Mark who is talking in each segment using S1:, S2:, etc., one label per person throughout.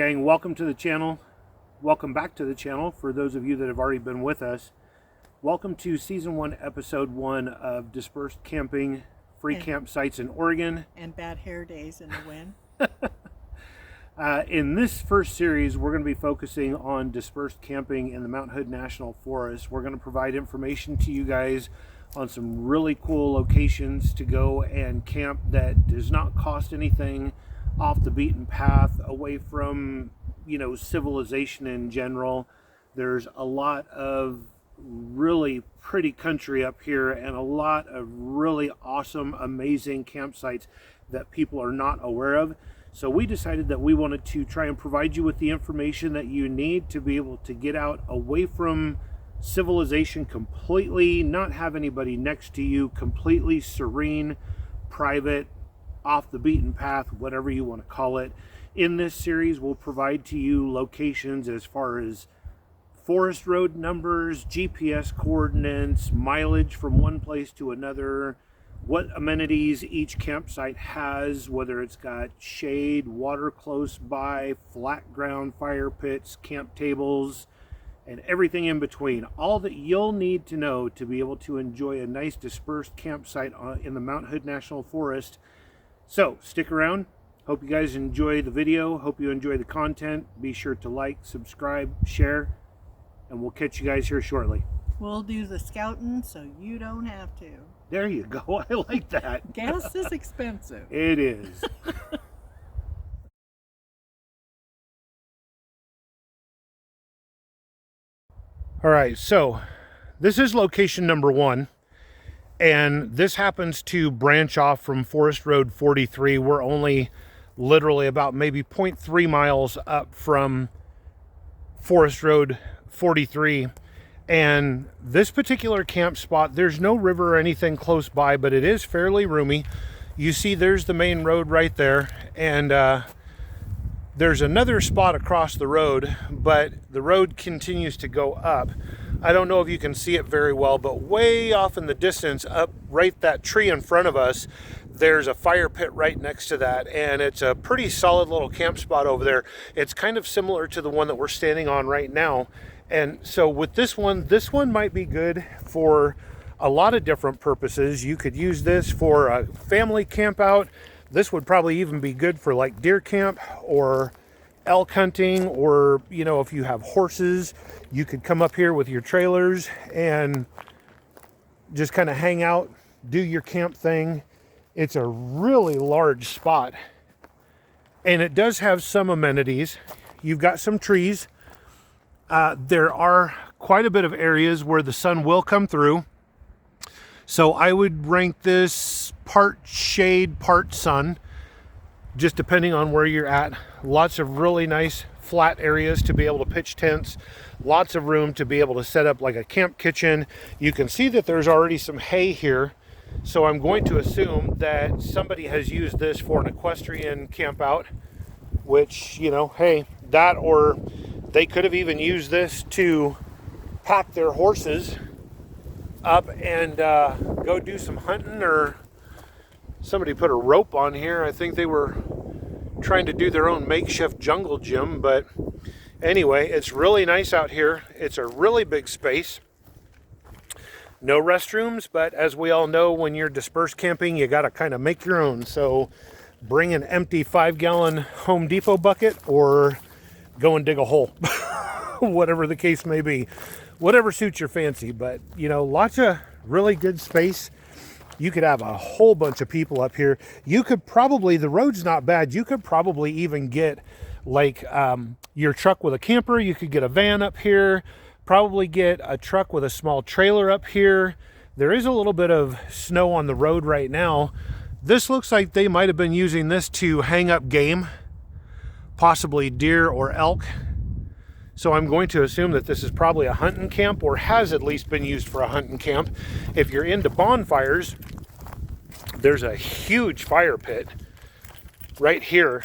S1: gang, welcome to the channel. Welcome back to the channel for those of you that have already been with us. Welcome to season 1 episode 1 of Dispersed Camping, free campsites in Oregon
S2: and bad hair days in the wind.
S1: In this first series, we're going to be focusing on dispersed camping in the Mount Hood National Forest. We're going to provide information to you guys on some really cool locations to go and camp that does not cost anything, off the beaten path, away from, civilization in general. There's a lot of really pretty country up here and a lot of really awesome, amazing campsites that people are not aware of. So we decided that we wanted to try and provide you with the information that you need to be able to get out away from civilization completely, not have anybody next to you, completely serene, private, off the beaten path, whatever you want to call it. In this series, we'll provide to you locations as far as forest road numbers, GPS coordinates, mileage from one place to another, what amenities each campsite has, whether it's got shade, water close by, flat ground, fire pits, camp tables, and everything in between. All that you'll need to know to be able to enjoy a nice dispersed campsite in the Mount Hood National Forest. So stick around. Hope you guys enjoy the video. Hope you enjoy the content. Be sure to like, subscribe, share, and we'll catch you guys here shortly.
S2: We'll do the scouting so you don't have to.
S1: There you go. I like that.
S2: Gas is expensive.
S1: It is. All right, so this is location number 1, and this happens to branch off from Forest Road 43. We're only literally about maybe 0.3 miles up from Forest Road 43. And this particular camp spot, there's no river or anything close by, but it is fairly roomy. You see there's the main road right there, and there's another spot across the road, but the road continues to go up. I don't know if you can see it very well, but way off in the distance, up right that tree in front of us, there's a fire pit right next to that, and it's a pretty solid little camp spot over there. It's kind of similar to the one that we're standing on right now. And so with this one might be good for a lot of different purposes. You could use this for a family camp out. This would probably even be good for like deer camp or elk hunting, or if you have horses, you could come up here with your trailers and just kind of hang out, do your camp thing. It's a really large spot, and it does have some amenities. You've got some trees. There are quite a bit of areas where the sun will come through. So I would rank this part shade, part sun, just depending on where you're at. Lots of really nice flat areas to be able to pitch tents. Lots of room to be able to set up like a camp kitchen. You can see that there's already some hay here. So I'm going to assume that somebody has used this for an equestrian camp out, which, hey, that, or they could have even used this to pack their horses up and go do some hunting, or somebody put a rope on here. I think they were trying to do their own makeshift jungle gym, but anyway, it's really nice out here. It's a really big space. No restrooms, but as we all know, when you're dispersed camping, you got to kind of make your own. So bring an empty 5-gallon Home Depot bucket or go and dig a hole, whatever the case may be, whatever suits your fancy. But lots of really good space. You could have a whole bunch of people up here. You could probably, the road's not bad, you could probably even get like your truck with a camper. You could get a van up here, probably get a truck with a small trailer up here. There is a little bit of snow on the road right now. This looks like they might have been using this to hang up game, possibly deer or elk. So I'm going to assume that this is probably a hunting camp, or has at least been used for a hunting camp. If you're into bonfires, there's a huge fire pit right here.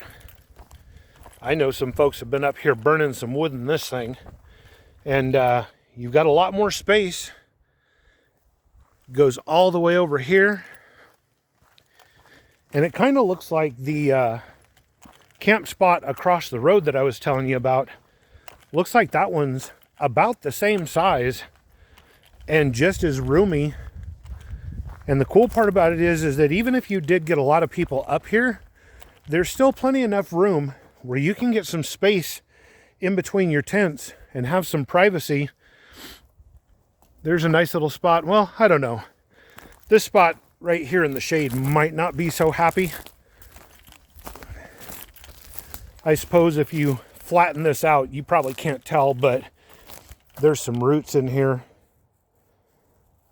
S1: I know some folks have been up here burning some wood in this thing, and you've got a lot more space. Goes all the way over here, and it kind of looks like the camp spot across the road that I was telling you about, looks like that one's about the same size and just as roomy. And the cool part about it is that even if you did get a lot of people up here, there's still plenty enough room where you can get some space in between your tents and have some privacy. There's a nice little spot. Well, I don't know. This spot right here in the shade might not be so happy. I suppose if you flatten this out, you probably can't tell, but there's some roots in here.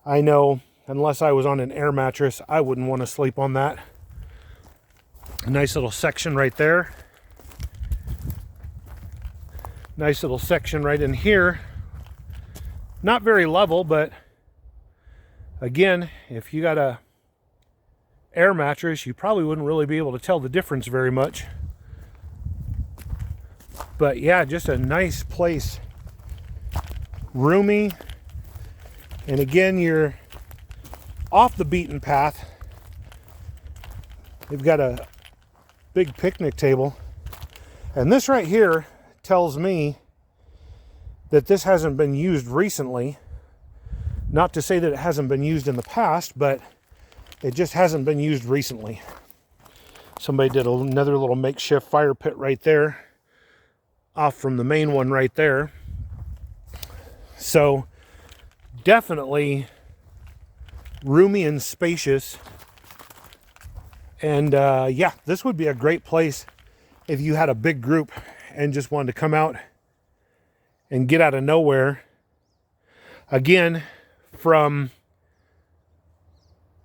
S1: I know, unless I was on an air mattress, I wouldn't want to sleep on that. A nice little section right there. Nice little section right in here. Not very level, but again, if you got a air mattress, you probably wouldn't really be able to tell the difference very much. But yeah, just a nice place. Roomy. And again, you're off the beaten path. They've got a big picnic table. And this right here tells me that this hasn't been used recently. Not to say that it hasn't been used in the past, but it just hasn't been used recently. Somebody did another little makeshift fire pit right there, off from the main one right there. So definitely roomy and spacious. And yeah, this would be a great place if you had a big group and just wanted to come out and get out of nowhere. Again, from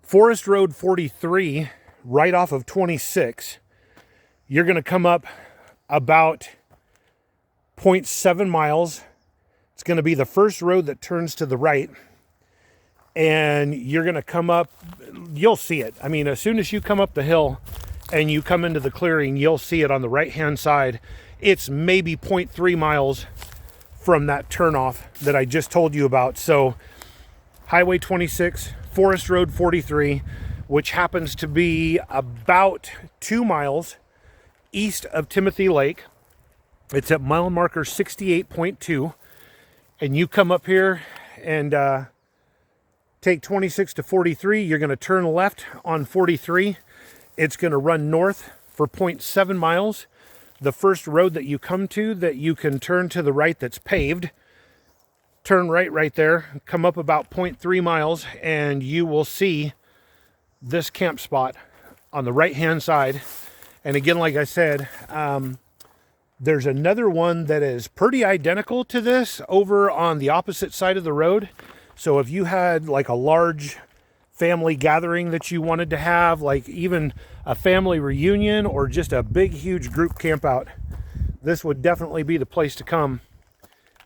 S1: Forest Road 43, right off of 26, you're going to come up about 0.7 miles. It's going to be the first road that turns to the right. And you're going to come up, you'll see it. I mean, as soon as you come up the hill and you come into the clearing, you'll see it on the right-hand side. It's maybe 0.3 miles from that turnoff that I just told you about. So Highway 26, Forest Road 43, which happens to be about 2 miles east of Timothy Lake. It's at mile marker 68.2. And you come up here and take 26 to 43. You're going to turn left on 43. It's going to run north for 0.7 miles. The first road that you come to that you can turn to the right that's paved, turn right there, come up about 0.3 miles, and you will see this camp spot on the right-hand side. And again, like I said, there's another one that is pretty identical to this over on the opposite side of the road. So if you had like a large family gathering that you wanted to have, like even a family reunion or just a big, huge group camp out, this would definitely be the place to come.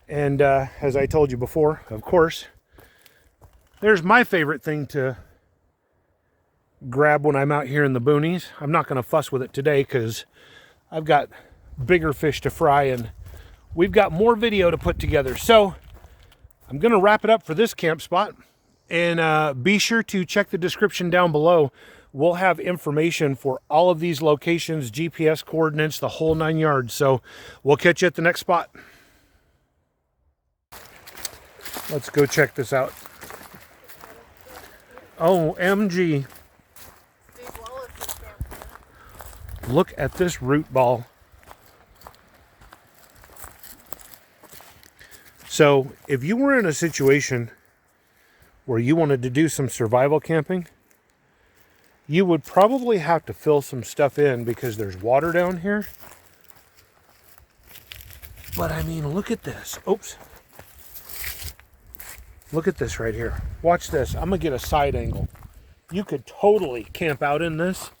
S1: And as I told you before, of course, there's my favorite thing to grab when I'm out here in the boonies. I'm not going to fuss with it today because I've got bigger fish to fry and we've got more video to put together. So I'm going to wrap it up for this camp spot. And be sure to check the description down below. We'll have information for all of these locations, GPS coordinates, the whole 9 yards. So we'll catch you at the next spot. Let's go check this out. OMG. Look at this root ball. So if you were in a situation where you wanted to do some survival camping, you would probably have to fill some stuff in because there's water down here. But I mean, look at this. Oops. Look at this right here. Watch this. I'm going to get a side angle. You could totally camp out in this.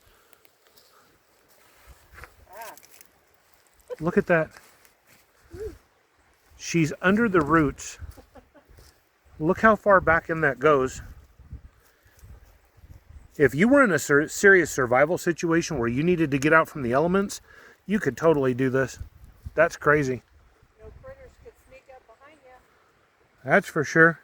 S1: Look at that. She's under the roots. Look how far back in that goes. If you were in a serious survival situation where you needed to get out from the elements, you could totally do this. That's crazy.
S2: No critters could sneak up behind you.
S1: That's for sure.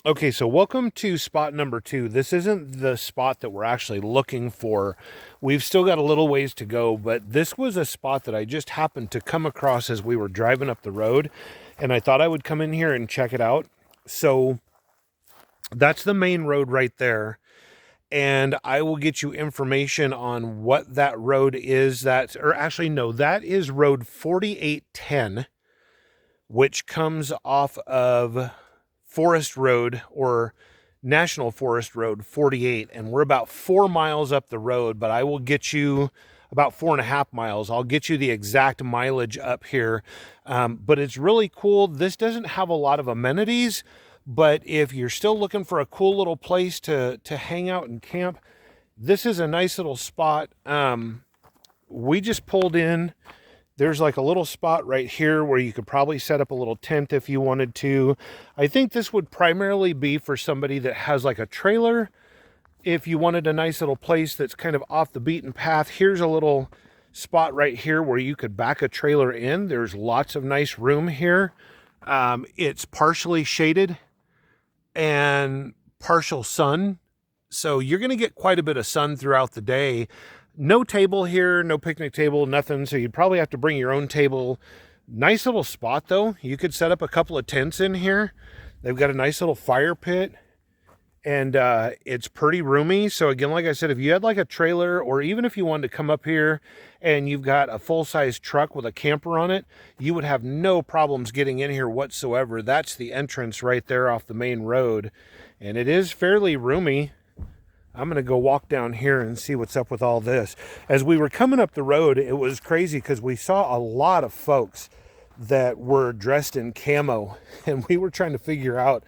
S1: Okay, so welcome to spot number 2. This isn't the spot that we're actually looking for. We've still got a little ways to go, but this was a spot that I just happened to come across as we were driving up the road, and I thought I would come in here and check it out. So that's the main road right there, and I will get you information on what that road is. That is road 4810, which comes off of Forest Road, or National Forest Road 48, and we're about 4 miles up the road, but I will get you about 4.5 miles. I'll get you the exact mileage up here, but it's really cool. This doesn't have a lot of amenities, but if you're still looking for a cool little place to hang out and camp, this is a nice little spot. We just pulled in. There's like a little spot right here where you could probably set up a little tent if you wanted to. I think this would primarily be for somebody that has like a trailer. If you wanted a nice little place that's kind of off the beaten path, here's a little spot right here where you could back a trailer in. There's lots of nice room here. It's partially shaded and partial sun, so you're going to get quite a bit of sun throughout the day. No table here, no picnic table, nothing. So you'd probably have to bring your own table. Nice little spot though. You could set up a couple of tents in here. They've got a nice little fire pit, and it's pretty roomy. So again, like I said, if you had like a trailer, or even if you wanted to come up here and you've got a full-size truck with a camper on it, you would have no problems getting in here whatsoever. That's the entrance right there off the main road, and it is fairly roomy. I'm going to go walk down here and see what's up with all this. As we were coming up the road, it was crazy because we saw a lot of folks that were dressed in camo, and we were trying to figure out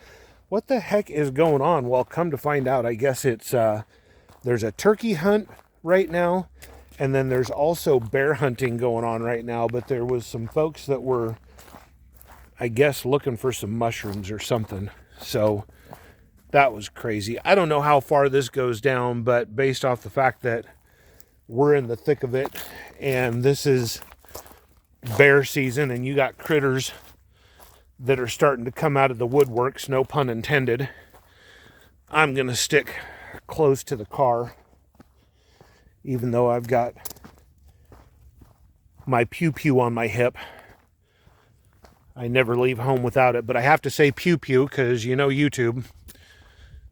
S1: what the heck is going on. Well, come to find out, I guess it's there's a turkey hunt right now, and then there's also bear hunting going on right now. But there was some folks that were, I guess, looking for some mushrooms or something. So that was crazy. I don't know how far this goes down, but based off the fact that we're in the thick of it, and this is bear season, and you got critters that are starting to come out of the woodworks, no pun intended, I'm going to stick close to the car, even though I've got my pew-pew on my hip. I never leave home without it, but I have to say pew-pew because, you know, YouTube,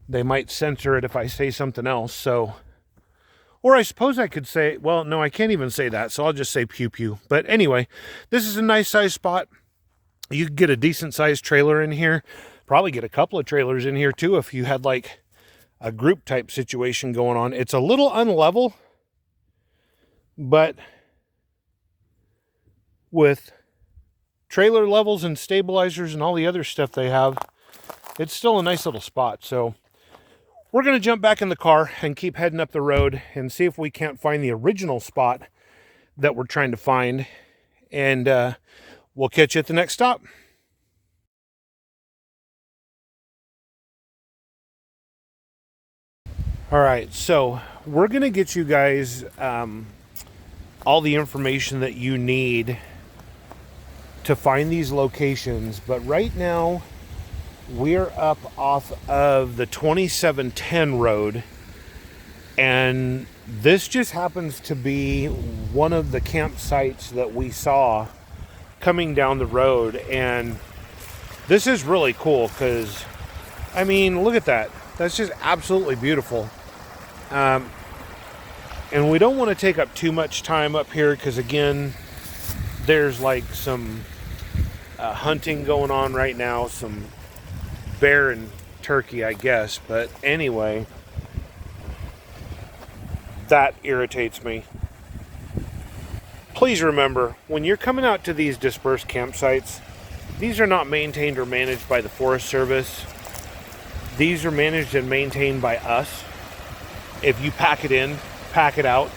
S1: they might censor it if I say something else. So, or I suppose I could say, well, no, I can't even say that. So I'll just say pew pew. But anyway, this is a nice size spot. You could get a decent sized trailer in here. Probably get a couple of trailers in here too if you had like a group type situation going on. It's a little unlevel, but with trailer levels and stabilizers and all the other stuff they have, it's still a nice little spot. So we're going to jump back in the car and keep heading up the road and see if we can't find the original spot that we're trying to find. And we'll catch you at the next stop. All right, so we're going to get you guys all the information that you need to find these locations. But right now, we're up off of the 2710 road, and this just happens to be one of the campsites that we saw coming down the road. And this is really cool because, I mean, look at that. That's just absolutely beautiful. And we don't want to take up too much time up here because, again, there's like some hunting going on right now, some bear and turkey, I guess. But anyway, that irritates me. Please remember, when you're coming out to these dispersed campsites, these are not maintained or managed by the Forest Service. These are managed and maintained by us. If you pack it in, pack it out,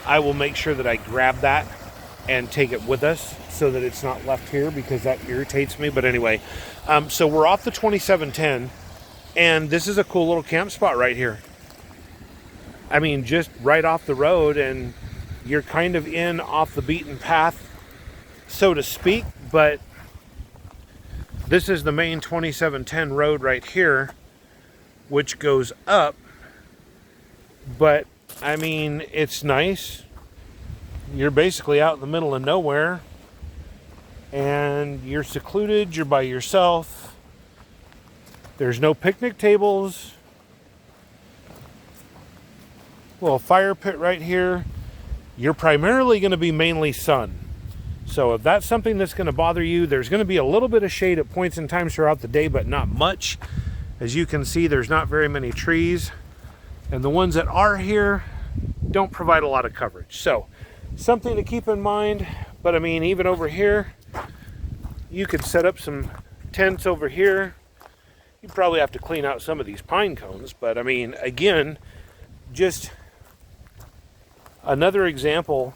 S1: I will make sure that I grab that and take it with us so that it's not left here, because that irritates me. But anyway, so we're off the 2710, and this is a cool little camp spot right here. I mean, just right off the road, and you're kind of in off the beaten path, so to speak, but This is the main 2710 road right here, which goes up. But, I mean, it's nice. You're basically out in the middle of nowhere. And you're secluded, you're by yourself. There's no picnic tables. Little fire pit right here. You're primarily going to be mainly sun. So if that's something that's going to bother you, there's going to be a little bit of shade at points and times throughout the day, but not much. As you can see, there's not very many trees. And the ones that are here don't provide a lot of coverage. So something to keep in mind. But I mean, even over here, you could set up some tents over here. You probably have to clean out some of these pine cones. But I mean, again, just another example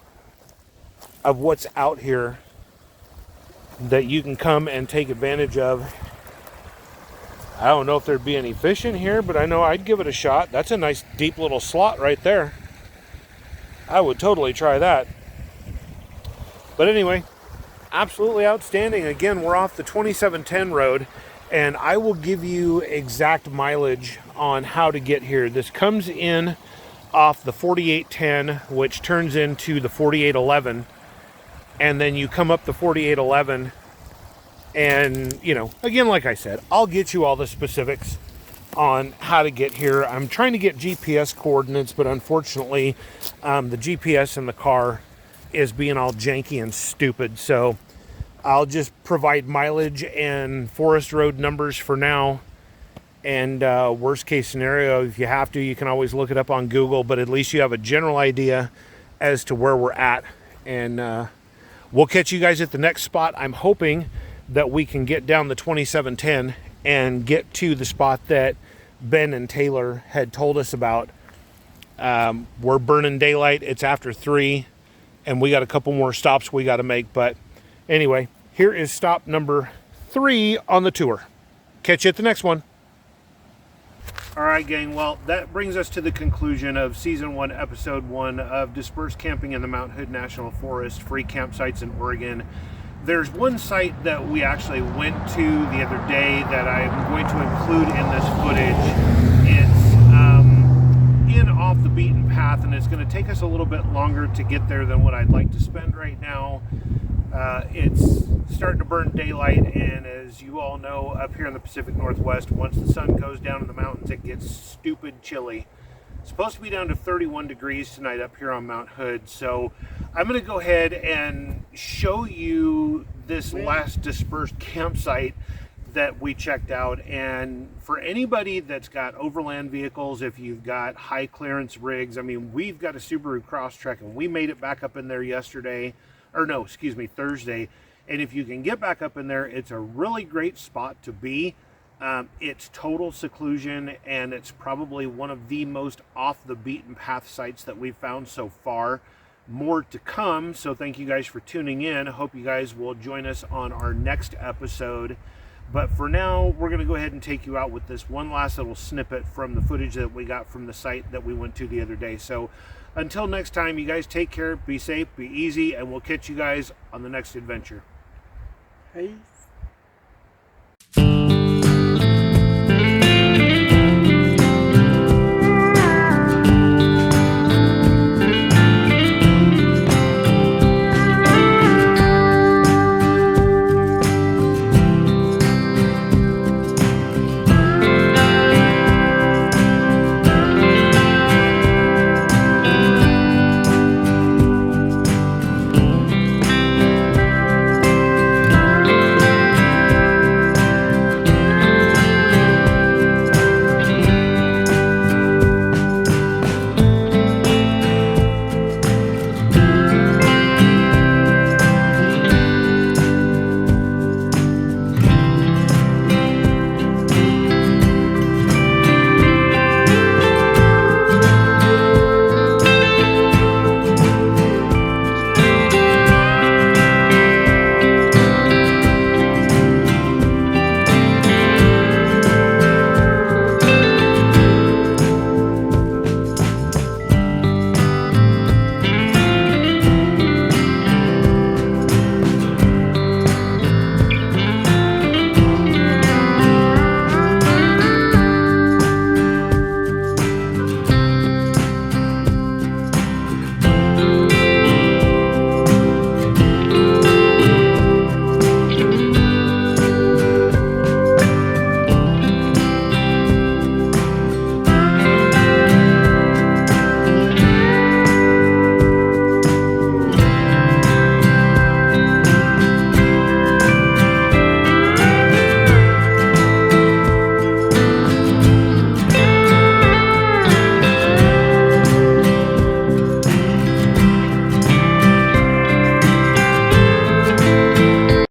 S1: of what's out here that you can come and take advantage of. I don't know if there'd be any fish in here, but I know I'd give it a shot. That's a nice deep little slot right there. I would totally try that. But anyway, absolutely outstanding. Again, we're off the 2710 road, and I will give you exact mileage on how to get here. This comes in off the 4810, which turns into the 4811. And then you come up the 4811, and, you know, again, like I said, I'll get you all the specifics on how to get here. I'm trying to get GPS coordinates, but unfortunately, the GPS in the car is being all janky and stupid. So I'll just provide mileage and forest road numbers for now. And worst case scenario, if you have to, you can always look it up on Google, but at least you have a general idea as to where we're at. And we'll catch you guys at the next spot. I'm hoping that we can get down the 2710 and get to the spot that Ben and Taylor had told us about. We're burning daylight. It's after 3, and we got a couple more stops we got to make. But anyway, here is stop number 3 on the tour. Catch you at the next one. All right, gang. Well, that brings us to the conclusion of Season 1, Episode 1 of Dispersed Camping in the Mount Hood National Forest, free campsites in Oregon. There's one site that we actually went to the other day that I'm going to include in this footage. It's in off the beaten path, and it's going to take us a little bit longer to get there than what I'd like to spend right now. It's starting to burn daylight, and as you all know, up here in the Pacific Northwest, once the sun goes down in the mountains, it gets stupid chilly. It's supposed to be down to 31 degrees tonight up here on Mount Hood, so I'm going to go ahead and show you this last dispersed campsite that we checked out. And for anybody that's got overland vehicles, if you've got high clearance rigs, I mean, we've got a Subaru Crosstrek, and we made it back up in there Thursday. And if you can get back up in there, it's a really great spot to be. It's total seclusion, and it's probably one of the most off the beaten path sites that we've found so far. More to come, so thank you guys for tuning in. I hope you guys will join us on our next episode. But for now, we're going to go ahead and take you out with this one last little snippet from the footage that we got from the site that we went to the other day. So until next time, you guys take care, be safe, be easy, and we'll catch you guys on the next adventure.
S2: Peace.